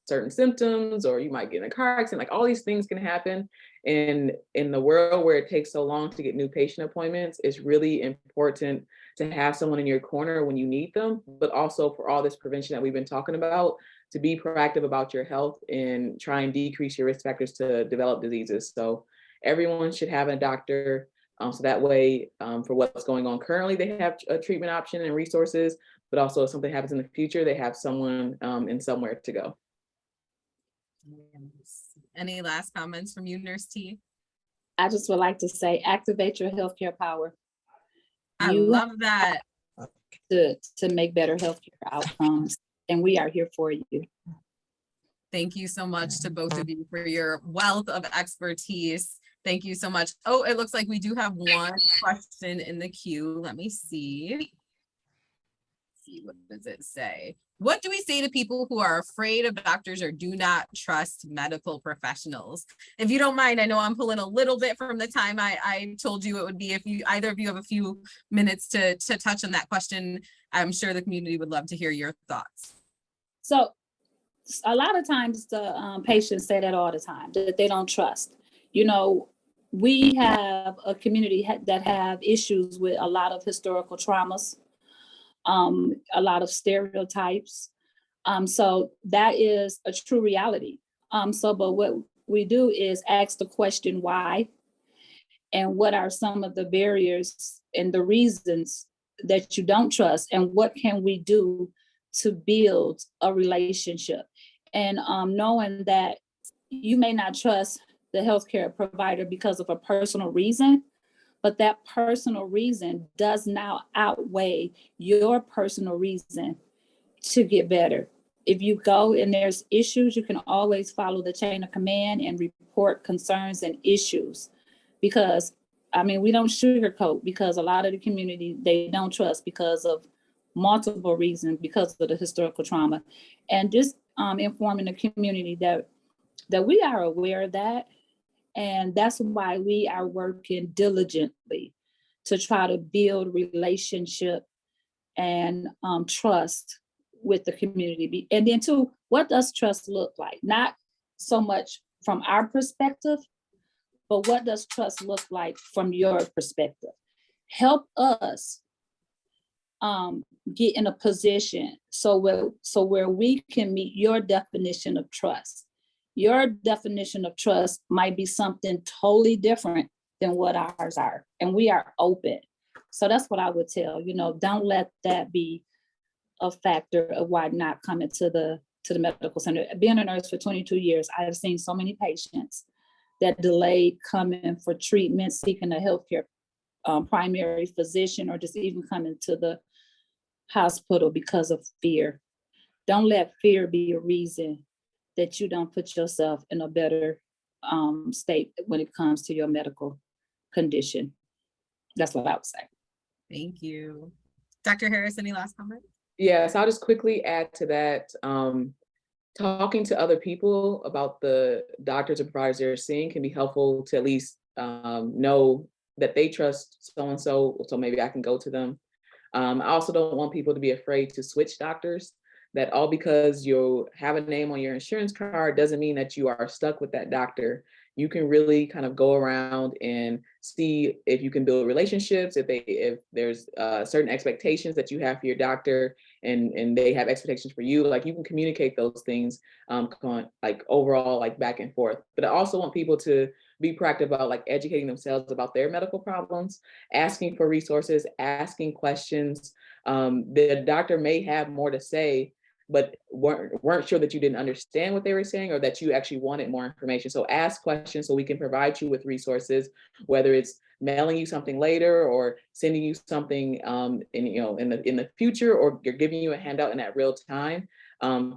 certain symptoms, or you might get in a car accident. Like, all these things can happen. And in the world where it takes so long to get new patient appointments, it's really important to have someone in your corner when you need them, but also for all this prevention that we've been talking about, to be proactive about your health and try and decrease your risk factors to develop diseases. So everyone should have a doctor. So that way, for what's going on currently, they have a treatment option and resources, but also if something happens in the future, they have someone and somewhere to go. Any last comments from you, Nurse T? I just would like to say, activate your healthcare power. I love that. To make better healthcare outcomes, and we are here for you. Thank you so much to both of you for your wealth of expertise. Thank you so much. Oh, it looks like we do have one question in the queue. Let me see. What does it say? What do we say to people who are afraid of doctors or do not trust medical professionals? If you don't mind, I know I'm pulling a little bit from the time I told you it would be. If either of you have a few minutes to touch on that question, I'm sure the community would love to hear your thoughts. So a lot of times the patients say that all the time, that they don't trust. We have a community that have issues with a lot of historical traumas, a lot of stereotypes. So that is a true reality. But what we do is ask the question why, and what are some of the barriers and the reasons that you don't trust, and what can we do to build a relationship. And knowing that you may not trust the healthcare provider because of a personal reason, but that personal reason does not outweigh your personal reason to get better. If you go and there's issues, you can always follow the chain of command and report concerns and issues. Because, we don't sugarcoat, because a lot of the community, they don't trust because of multiple reasons, because of the historical trauma. And just informing the community that we are aware of that. And that's why we are working diligently to try to build relationship and trust with the community. And then too, what does trust look like? Not so much from our perspective, but what does trust look like from your perspective? Help us get in a position so where we can meet your definition of trust. Your definition of trust might be something totally different than what ours are, and we are open. So that's what I would tell, don't let that be a factor of why not coming to the medical center. Being a nurse for 22 years, I've seen so many patients that delayed coming for treatment, seeking a healthcare primary physician, or just even coming to the hospital because of fear. Don't let fear be a reason that you don't put yourself in a better state when it comes to your medical condition. That's what I would say. Thank you. Dr. Harris, any last comment? Yes, I'll just quickly add to that. Talking to other people about the doctors or providers they're seeing can be helpful to at least know that they trust so-and-so, so maybe I can go to them. I also don't want people to be afraid to switch doctors, that all because you have a name on your insurance card doesn't mean that you are stuck with that doctor. You can really kind of go around and see if you can build relationships, if there's certain expectations that you have for your doctor, and they have expectations for you, like you can communicate those things like overall, like back and forth. But I also want people to be proactive about like educating themselves about their medical problems, asking for resources, asking questions. The doctor may have more to say, but weren't sure that you didn't understand what they were saying or that you actually wanted more information. So ask questions so we can provide you with resources, whether it's mailing you something later or sending you something in the future, or you're giving you a handout in that real time.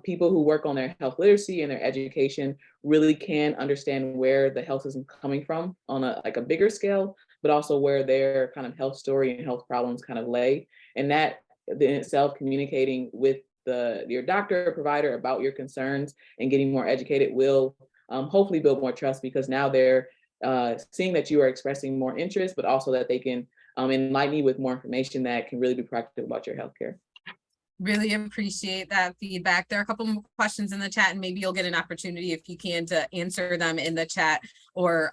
People who work on their health literacy and their education really can understand where the health is coming from on a bigger scale, but also where their kind of health story and health problems kind of lay. And that in itself, communicating with your doctor or provider about your concerns and getting more educated will hopefully build more trust, because now they're seeing that you are expressing more interest, but also that they can enlighten you with more information that can really be practical about your healthcare. Really appreciate that feedback. There are a couple more questions in the chat, and maybe you'll get an opportunity, if you can, to answer them in the chat or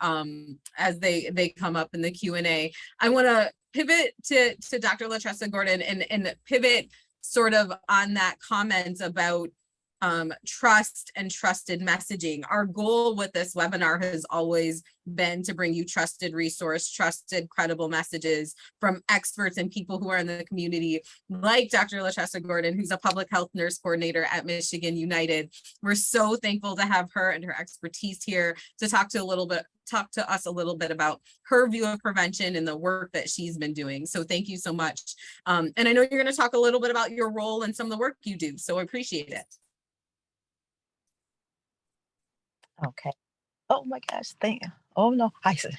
as they come up in the Q&A. I want to pivot to Dr. LaTressa Gordon and pivot sort of on that comment about trust and trusted messaging. Our goal with this webinar has always been to bring you trusted resource, trusted, credible messages from experts and people who are in the community, like Dr. LaTressa Gordon, who's a public health nurse coordinator at Michigan United. We're so thankful to have her and her expertise here to talk to us a little bit about her view of prevention and the work that she's been doing. So thank you so much. And I know you're going to talk a little bit about your role and some of the work you do, so I appreciate it. Okay. Oh my gosh, thank you. Oh no,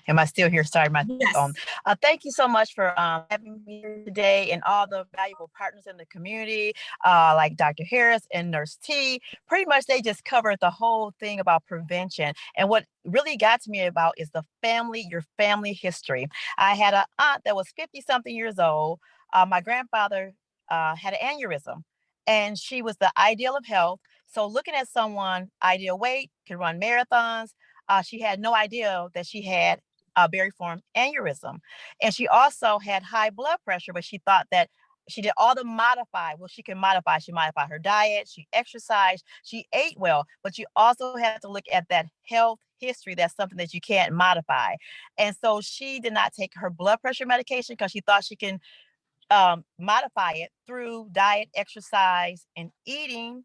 am I still here? Sorry, my phone. Thank you so much for having me here today, and all the valuable partners in the community, like Dr. Harris and Nurse T. Pretty much they just covered the whole thing about prevention. And what really got to me about is your family history. I had an aunt that was 50-something years old. My grandfather had an aneurysm, and she was the ideal of health. So looking at someone ideal weight, can run marathons, she had no idea that she had a variform aneurysm. And she also had high blood pressure, but she thought that she did all the she can modify. She modified her diet, she exercised, she ate well, but you also have to look at that health history. That's something that you can't modify. And so she did not take her blood pressure medication because she thought she can modify it through diet, exercise, and eating.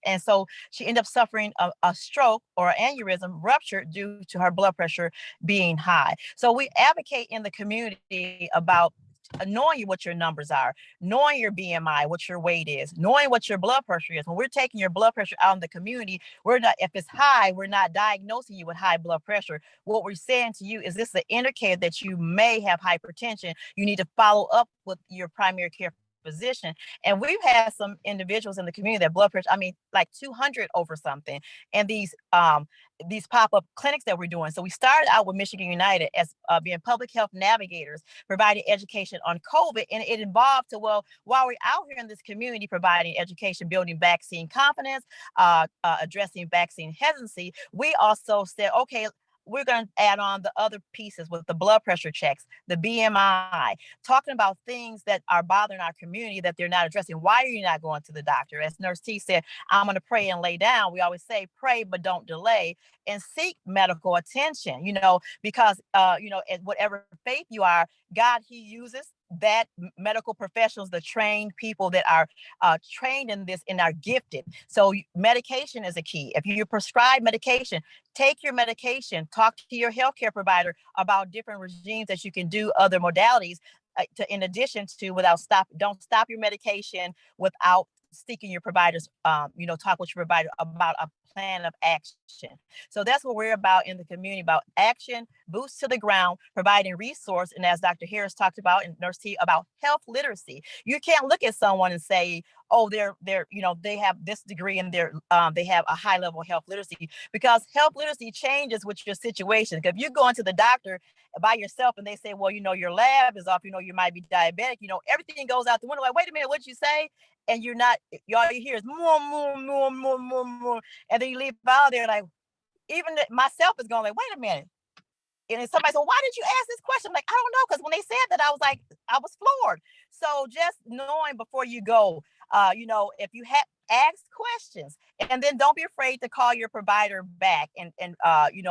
And so she ended up suffering a stroke or an aneurysm rupture due to her blood pressure being high. So we advocate in the community about knowing what your numbers are, knowing your BMI, what your weight is, knowing what your blood pressure is. When we're taking your blood pressure out in the community, if it's high, we're not diagnosing you with high blood pressure. What we're saying to you is this is an indicator that you may have hypertension. You need to follow up with your primary care physician. And we've had some individuals in the community that blood pressure, like 200 over something. And these pop-up clinics that we're doing. So we started out with Michigan United as being public health navigators, providing education on COVID. And it involved while we're out here in this community providing education, building vaccine confidence, addressing vaccine hesitancy, we also said, okay, we're going to add on the other pieces with the blood pressure checks, the BMI, talking about things that are bothering our community that they're not addressing. Why are you not going to the doctor? As Nurse T said, I'm going to pray and lay down. We always say pray, but don't delay, and seek medical attention, because, at whatever faith you are, God, he uses that medical professionals, the trained people that are trained in this and are gifted. So medication is a key. If you prescribe medication, take your medication, talk to your healthcare provider about different regimes that you can do, other modalities in addition to don't stop your medication without seeking your providers, talk with your provider about a plan of action. So that's what we're about in the community, about action, boots to the ground, providing resource. And as Dr. Harris talked about and Nurse T, about health literacy. You can't look at someone and say, oh, they have this degree and they have a high level of health literacy, because health literacy changes with your situation. If you go into the doctor by yourself and they say, well, your lab is off, you might be diabetic, everything goes out the window. Like, wait a minute, what'd you say? And you're not, all you hear is more, more. And then you leave out there like, even myself is going like, wait a minute. And then somebody said, why did you ask this question? I'm like, I don't know. Because when they said that, I was floored. So just knowing before you go, if you have, ask questions, and then don't be afraid to call your provider back and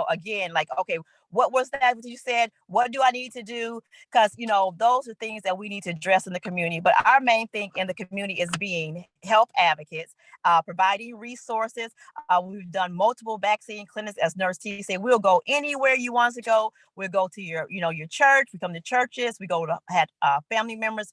again, like, okay, what was that you said? What do I need to do? Because, those are things that we need to address in the community. But our main thing in the community is being health advocates, providing resources. We've done multiple vaccine clinics, as Nurse T said. We'll go anywhere you want to go. We'll go to your church. We come to churches. We go to had family members.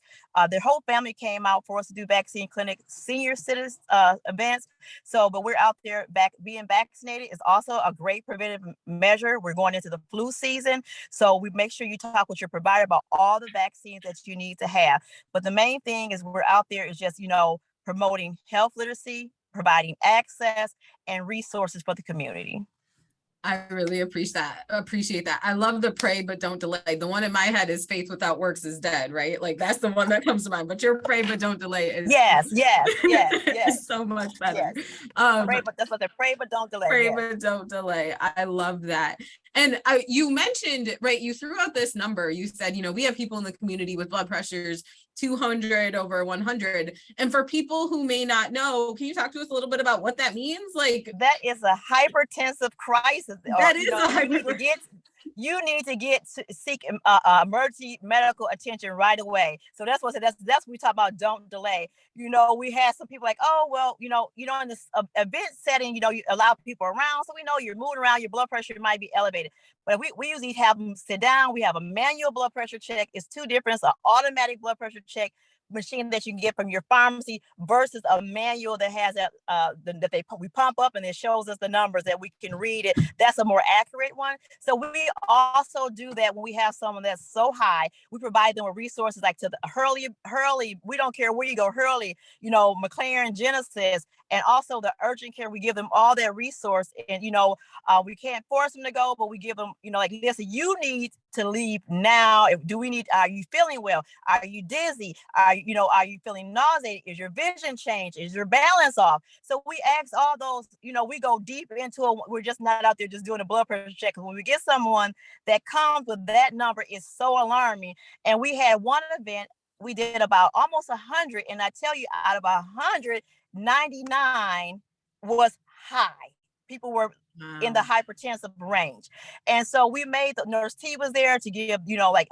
Their whole family came out for us to do vaccine clinic, senior citizens events. So, but we're out there being vaccinated is also a great preventive measure. We're going into the flu season. So we make sure you talk with your provider about all the vaccines that you need to have. But the main thing is we're out there is just, promoting health literacy, providing access and resources for the community. I really appreciate that. I love the pray, but don't delay. The one in my head is faith without works is dead, right? Like that's the one that comes to mind, but your pray, but don't delay is yes. so much better. Yes. Pray, but that's what they pray, but don't delay. Pray, but don't delay. I love that. And you mentioned, right, you threw out this number. You said, we have people in the community with blood pressures 200 over 100. And for people who may not know, can you talk to us a little bit about what that means? Like that is a hypertensive crisis. That is a hypertensive. You need to seek emergency medical attention right away. So that's what we talk about. Don't delay. We had some people like, oh, well, in this event setting, you allow people around. So we know you're moving around, your blood pressure might be elevated. But we usually have them sit down. We have a manual blood pressure check. It's two different, an automatic blood pressure check machine that you can get from your pharmacy versus a manual that has we pump up and it shows us the numbers that we can read it. That's a more accurate one. So we also do that when we have someone that's so high. We provide them with resources like to the Hurley. We don't care where you go, Hurley, McLaren, Genesis, and also the urgent care. We give them all that resource, and we can't force them to go, but we give them, like, listen, you need to leave now. Are you feeling well? Are you dizzy? Are you feeling nauseated? Is your vision changed? Is your balance off? So we ask all those, we go deep into it. We're just not out there just doing a blood pressure check. When we get someone that comes with that number, is so alarming. And we had one event, we did about almost 100. And I tell you, out of 100, 99 was high. People were in the hypertensive range. And so we made, the Nurse T was there to give,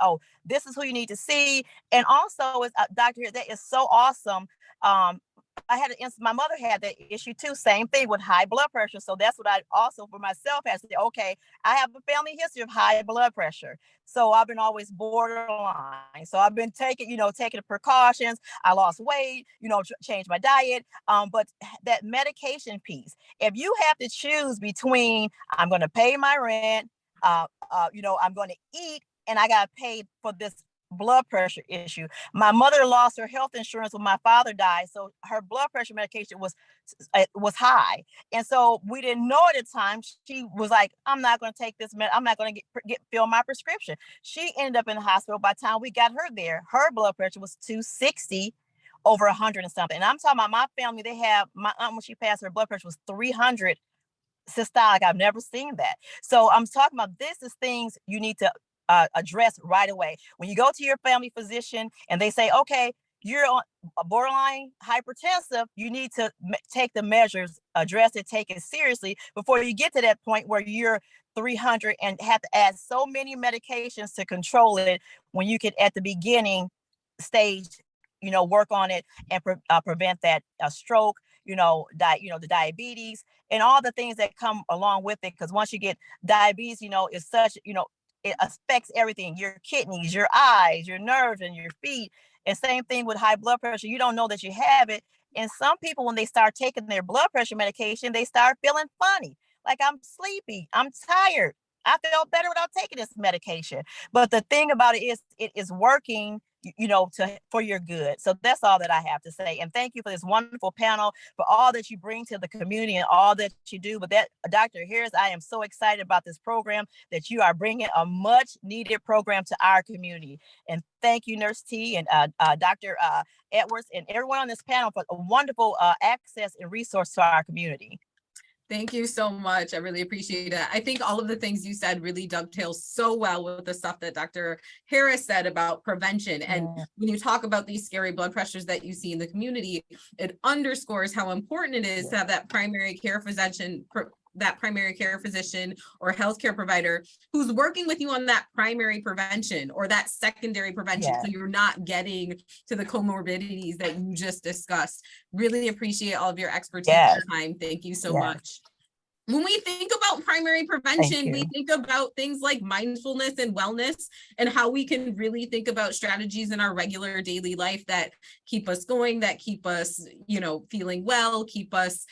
oh, this is who you need to see. And also, Dr. that is so awesome. My mother had that issue too, same thing with high blood pressure. So that's what I also for myself had to say, okay, I have a family history of high blood pressure. So I've been always borderline. So I've been taking the precautions. I lost weight, changed my diet. But that medication piece, if you have to choose between, I'm going to pay my rent, I'm going to eat, and I got paid for this blood pressure issue. My mother lost her health insurance when my father died, so her blood pressure medication was high, and so we didn't know at the time. She was like, "I'm not going to take this. I'm not going to fill my prescription." She ended up in the hospital. By the time we got her there, her blood pressure was 260 over 100 and something. And I'm talking about my family. They have my aunt, when she passed, her blood pressure was 300 systolic. I've never seen that. So I'm talking about, this is things you need to address right away. When you go to your family physician and they say, okay, you're on a borderline hypertensive, you need to take the measures, address it, take it seriously before you get to that point where you're 300 and have to add so many medications to control it, when you could at the beginning stage, work on it and prevent that stroke, the diabetes and all the things that come along with it. Because once you get diabetes, it's such, it affects everything, your kidneys, your eyes, your nerves, and your feet. And same thing with high blood pressure. You don't know that you have it. And some people, when they start taking their blood pressure medication, they start feeling funny. Like, I'm sleepy, I'm tired, I felt better without taking this medication. But the thing about it is working, for your good. So that's all that I have to say. And thank you for this wonderful panel, for all that you bring to the community and all that you do. But that, Dr. Harris, I am so excited about this program, that you are bringing a much needed program to our community. And thank you, Nurse T and Dr. Edwards and everyone on this panel for a wonderful access and resource to our community. Thank you so much. I really appreciate it. I think all of the things you said really dovetail so well with the stuff that Dr. Harris said about prevention. And when you talk about these scary blood pressures that you see in the community, it underscores how important it is to have that primary care physician or healthcare provider who's working with you on that primary prevention or that secondary prevention. So you're not getting to the comorbidities that you just discussed. Really appreciate all of your expertise and time. Thank you so much. When we think about primary prevention, we think about things like mindfulness and wellness and how we can really think about strategies in our regular daily life that keep us going, that keep us, feeling well, keep us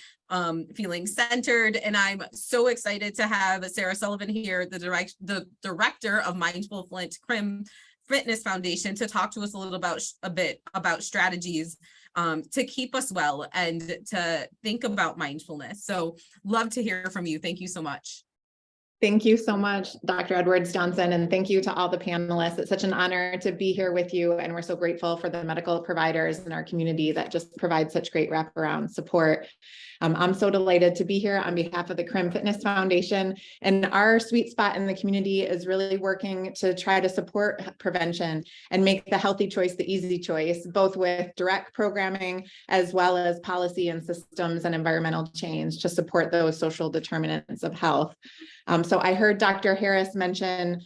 feeling centered. And I'm so excited to have Sarah Sullivan here, the director of Mindful Flint Fitness Foundation, to talk to us a bit about strategies to keep us well and to think about mindfulness. So love to hear from you. Thank you so much. Thank you so much, Dr. Edwards-Johnson, and thank you to all the panelists. It's such an honor to be here with you, and we're so grateful for the medical providers in our community that just provide such great wraparound support. I'm so delighted to be here on behalf of the CRIM Fitness Foundation, and our sweet spot in the community is really working to try to support prevention and make the healthy choice the easy choice, both with direct programming as well as policy and systems and environmental change to support those social determinants of health. So I heard Dr. Harris mention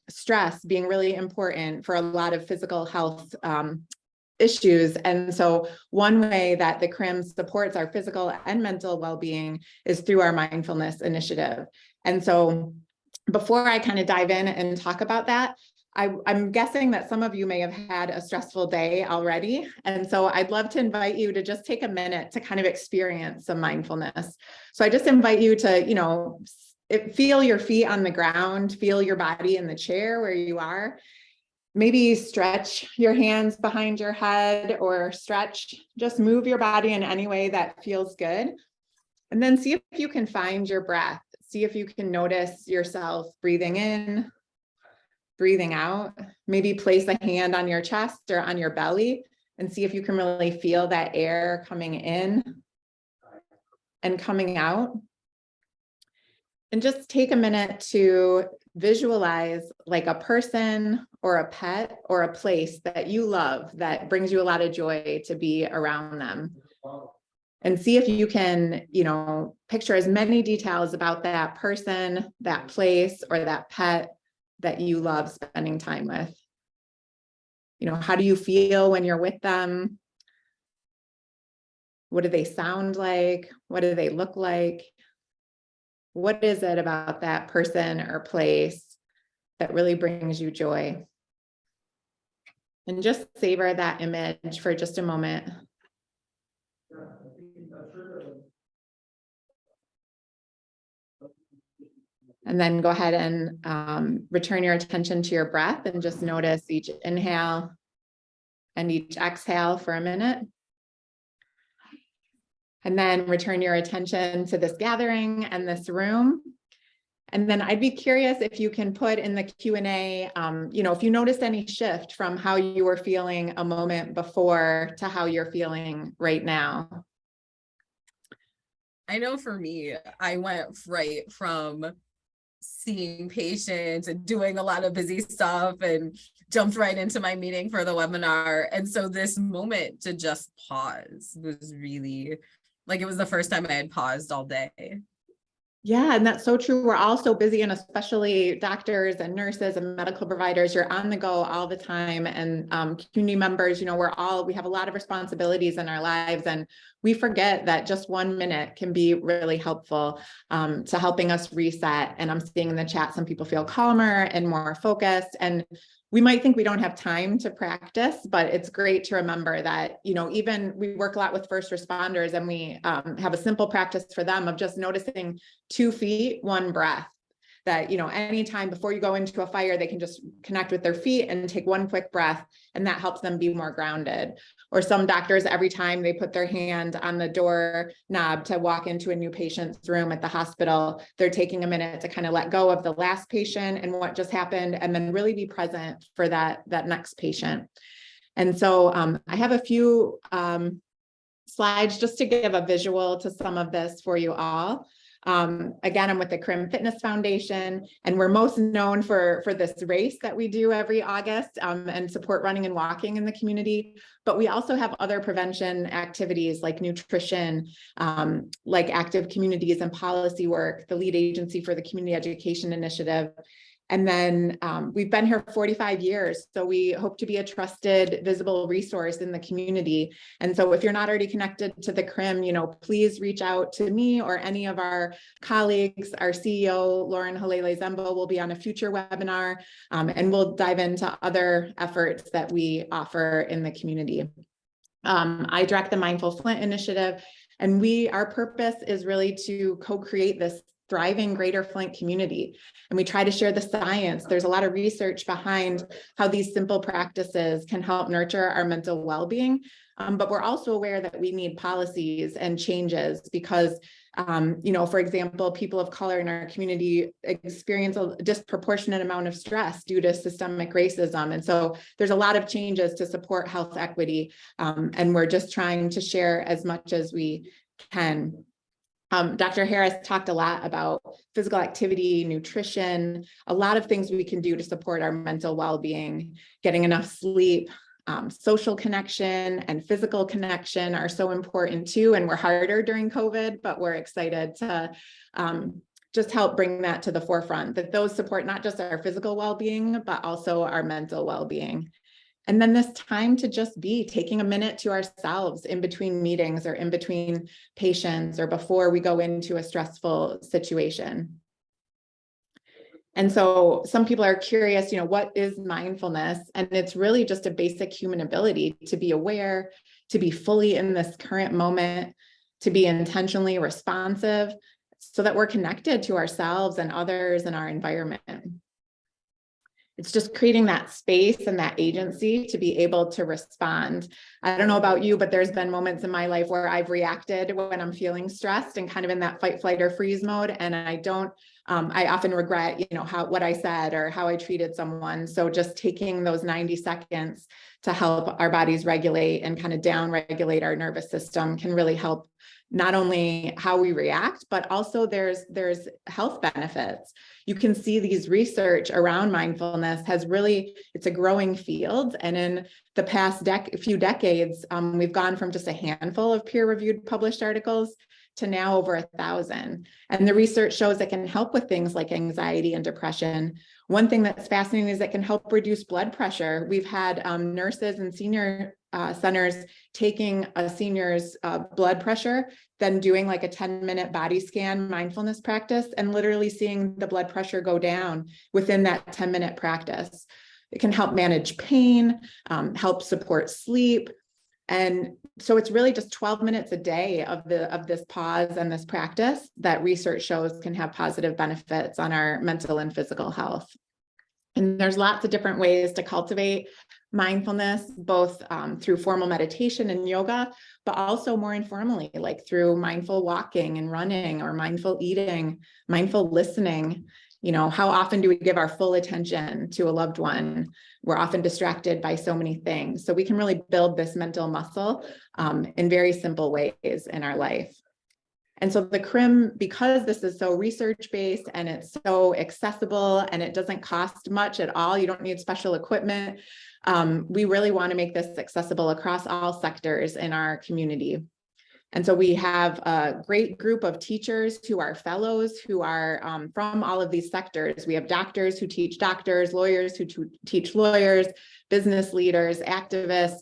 stress being really important for a lot of physical health issues. And so one way that the CRIM supports our physical and mental well-being is through our mindfulness initiative. And so before I kind of dive in and talk about that, I'm guessing that some of you may have had a stressful day already. And so I'd love to invite you to just take a minute to kind of experience some mindfulness. So I just invite you to, feel your feet on the ground, feel your body in the chair where you are. Maybe stretch your hands behind your head or just move your body in any way that feels good. And then see if you can find your breath. See if you can notice yourself breathing in, breathing out. Maybe place a hand on your chest or on your belly and see if you can really feel that air coming in and coming out. And just take a minute to visualize like a person or a pet or a place that you love that brings you a lot of joy to be around them. And see if you can, picture as many details about that person, that place, or that pet that you love spending time with. How do you feel when you're with them? What do they sound like? What do they look like? What is it about that person or place that really brings you joy? And just savor that image for just a moment. And then go ahead and return your attention to your breath and just notice each inhale and each exhale for a minute. And then return your attention to this gathering and this room. And then I'd be curious if you can put in the Q&A, if you noticed any shift from how you were feeling a moment before to how you're feeling right now. I know for me, I went right from seeing patients and doing a lot of busy stuff and jumped right into my meeting for the webinar. And so this moment to just pause was really it was the first time I had paused all day. Yeah, and that's so true. We're all so busy, and especially doctors and nurses and medical providers, you're on the go all the time. And community members, we have a lot of responsibilities in our lives, and we forget that just 1 minute can be really helpful to helping us reset. And I'm seeing in the chat, some people feel calmer and more focused. And we might think we don't have time to practice, but it's great to remember that, even we work a lot with first responders, and we have a simple practice for them of just noticing 2 feet, 1 breath. That, anytime before you go into a fire, they can just connect with their feet and take 1 quick breath, and that helps them be more grounded. Or some doctors, every time they put their hand on the door knob to walk into a new patient's room at the hospital, they're taking a minute to kind of let go of the last patient and what just happened, and then really be present for that next patient. And so I have a few slides just to give a visual to some of this for you all. Again, I'm with the Crim Fitness Foundation, and we're most known for this race that we do every August and support running and walking in the community. But we also have other prevention activities like nutrition, like active communities and policy work, the lead agency for the Community Education Initiative. And then we've been here for 45 years, so we hope to be a trusted, visible resource in the community. And so if you're not already connected to the CRIM, please reach out to me or any of our colleagues. Our CEO, Lauren Halele-Zembo, will be on a future webinar, and we'll dive into other efforts that we offer in the community. I direct the Mindful Flint initiative, and our purpose is really to co-create this thriving greater Flint community. And we try to share the science. There's a lot of research behind how these simple practices can help nurture our mental well-being. But we're also aware that we need policies and changes because, for example, people of color in our community experience a disproportionate amount of stress due to systemic racism. And so there's a lot of changes to support health equity. And we're just trying to share as much as we can. Dr. Harris talked a lot about physical activity, nutrition, a lot of things we can do to support our mental well-being. Getting enough sleep, social connection and physical connection are so important too, and we're harder during COVID, but we're excited to just help bring that to the forefront, that those support not just our physical well-being, but also our mental well-being. And then this time to just be taking a minute to ourselves in between meetings or in between patients or before we go into a stressful situation. And so some people are curious, what is mindfulness? And it's really just a basic human ability to be aware, to be fully in this current moment, to be intentionally responsive so that we're connected to ourselves and others and our environment. It's just creating that space and that agency to be able to respond. I don't know about you, but there's been moments in my life where I've reacted when I'm feeling stressed and kind of in that fight, flight, or freeze mode. And I often regret, what I said or how I treated someone. So just taking those 90 seconds to help our bodies regulate and kind of down regulate our nervous system can really help not only how we react, but also there's health benefits. You can see these research around mindfulness it's a growing field. And in the past few decades, we've gone from just a handful of peer-reviewed published articles to now over 1,000. And the research shows it can help with things like anxiety and depression. One thing that's fascinating is it can help reduce blood pressure. We've had nurses and senior centers taking a senior's blood pressure, then doing like a 10-minute body scan mindfulness practice and literally seeing the blood pressure go down within that 10-minute practice. It can help manage pain, help support sleep. And so it's really just 12 minutes a day of this pause and this practice that research shows can have positive benefits on our mental and physical health. And there's lots of different ways to cultivate mindfulness, both through formal meditation and yoga, but also more informally, like through mindful walking and running or mindful eating, mindful listening. How often do we give our full attention to a loved one? We're often distracted by so many things. So we can really build this mental muscle in very simple ways in our life. And so the CRIM, because this is so research-based and it's so accessible and it doesn't cost much at all, you don't need special equipment, we really want to make this accessible across all sectors in our community. And so we have a great group of teachers who are fellows who are from all of these sectors. We have doctors who teach doctors, lawyers who teach lawyers, business leaders, activists,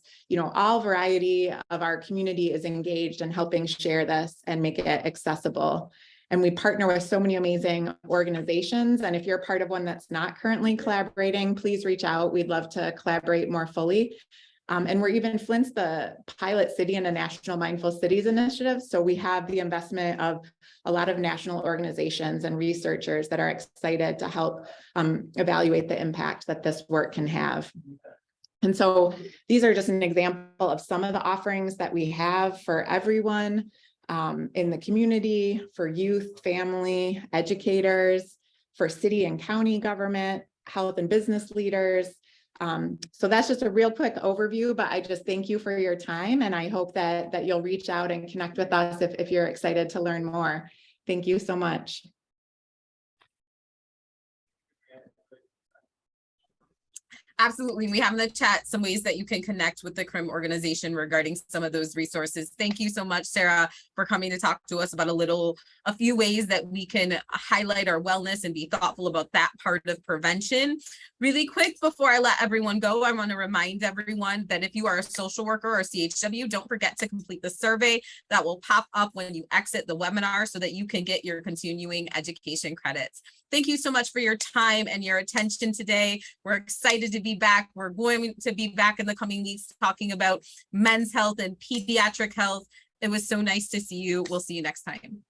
all variety of our community is engaged in helping share this and make it accessible. And we partner with so many amazing organizations. And if you're part of one that's not currently collaborating, please reach out. We'd love to collaborate more fully. And we're even Flint's the pilot city in a national mindful cities initiative. So we have the investment of a lot of national organizations and researchers that are excited to help evaluate the impact that this work can have. And so these are just an example of some of the offerings that we have for everyone in the community, for youth, family, educators, for city and county government, health and business leaders, So that's just a real quick overview, but I just thank you for your time, and I hope that you'll reach out and connect with us if you're excited to learn more. Thank you so much. Absolutely. We have in the chat some ways that you can connect with the CRIM organization regarding some of those resources. Thank you so much, Sarah, for coming to talk to us about a few ways that we can highlight our wellness and be thoughtful about that part of prevention. Really quick, before I let everyone go, I want to remind everyone that if you are a social worker or CHW, don't forget to complete the survey that will pop up when you exit the webinar so that you can get your continuing education credits. Thank you so much for your time and your attention today. We're excited to be back. We're going to be back in the coming weeks talking about men's health and pediatric health. It was so nice to see you. We'll see you next time.